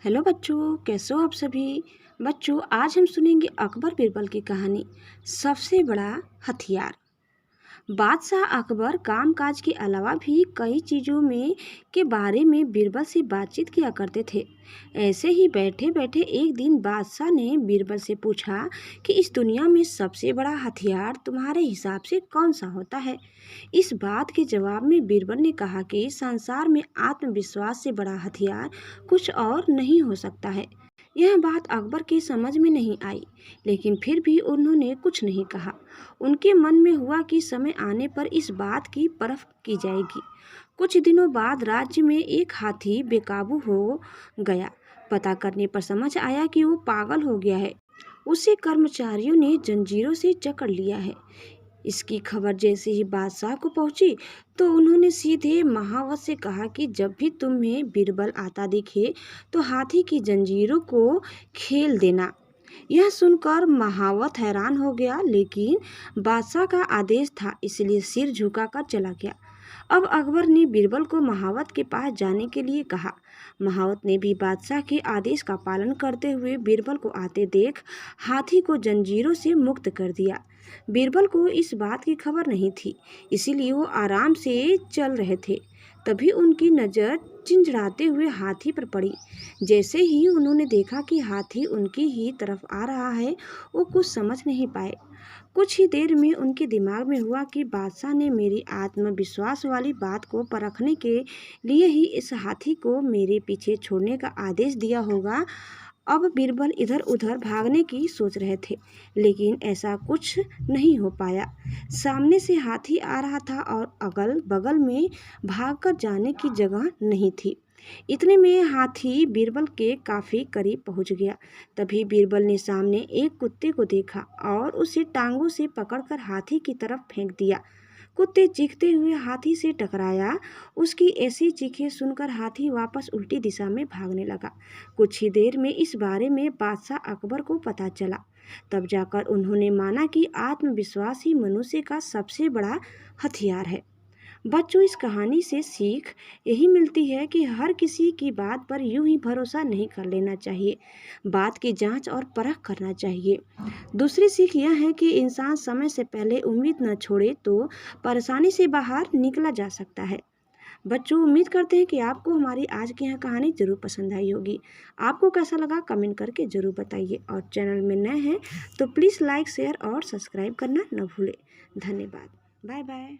Hello बच्चों, कैसे हो आप सभी। बच्चों, आज हम सुनेंगे अकबर बीरबल की कहानी सबसे बड़ा हथियार। बादशाह अकबर कामकाज के अलावा भी कई चीज़ों में के बारे में बीरबल से बातचीत किया करते थे। ऐसे ही बैठे बैठे एक दिन बादशाह ने बीरबल से पूछा कि इस दुनिया में सबसे बड़ा हथियार तुम्हारे हिसाब से कौन सा होता है। इस बात के जवाब में बीरबल ने कहा कि संसार में आत्मविश्वास से बड़ा हथियार कुछ और नहीं हो सकता है। यह बात अकबर की समझ में नहीं आई, लेकिन फिर भी उन्होंने कुछ नहीं कहा। उनके मन में हुआ कि समय आने पर इस बात की परख की जाएगी। कुछ दिनों बाद राज्य में एक हाथी बेकाबू हो गया। पता करने पर समझ आया कि वो पागल हो गया है। उसे कर्मचारियों ने जंजीरों से जकड़ लिया है। इसकी खबर जैसे ही बादशाह को पहुंची तो उन्होंने सीधे महावत से कहा कि जब भी तुम्हें बीरबल आता दिखे तो हाथी की जंजीरों को खेल देना। यह सुनकर महावत हैरान हो गया, लेकिन बादशाह का आदेश था इसलिए सिर झुकाकर चला गया। अब अकबर ने बीरबल को महावत के पास जाने के लिए कहा। महावत ने भी बादशाह के आदेश का पालन करते हुए बीरबल को आते देख हाथी को जंजीरों से मुक्त कर दिया। बीरबल को इस बात की खबर नहीं थी, इसीलिए वो आराम से चल रहे थे। तभी उनकी नज़र चिंचिड़ाते हुए हाथी पर पड़ी। जैसे ही उन्होंने देखा कि हाथी उनकी ही तरफ आ रहा है, वो कुछ समझ नहीं पाए। कुछ ही देर में उनके दिमाग में हुआ कि बादशाह ने मेरी आत्मविश्वास वाली बात को परखने के लिए ही इस हाथी को मेरे पीछे छोड़ने का आदेश दिया होगा। अब बीरबल इधर उधर भागने की सोच रहे थे, लेकिन ऐसा कुछ नहीं हो पाया। सामने से हाथी आ रहा था और अगल बगल में भागकर जाने की जगह नहीं थी। इतने में हाथी बीरबल के काफी करीब पहुंच गया। तभी बीरबल ने सामने एक कुत्ते को देखा और उसे टांगों से पकड़कर हाथी की तरफ फेंक दिया। कुत्ते चीखते हुए हाथी से टकराया। उसकी ऐसी चीखें सुनकर हाथी वापस उल्टी दिशा में भागने लगा। कुछ ही देर में इस बारे में बादशाह अकबर को पता चला। तब जाकर उन्होंने माना कि आत्मविश्वास ही मनुष्य का सबसे बड़ा हथियार है। बच्चों, इस कहानी से सीख यही मिलती है कि हर किसी की बात पर यूं ही भरोसा नहीं कर लेना चाहिए। बात की जांच और परख करना चाहिए। दूसरी सीख यह है कि इंसान समय से पहले उम्मीद न छोड़े तो परेशानी से बाहर निकला जा सकता है। बच्चों, उम्मीद करते हैं कि आपको हमारी आज की यह कहानी जरूर पसंद आई होगी। आपको कैसा लगा कमेंट करके जरूर बताइए, और चैनल में नए हैं तो प्लीज़ लाइक, शेयर और सब्सक्राइब करना न भूलें। धन्यवाद। Bye bye.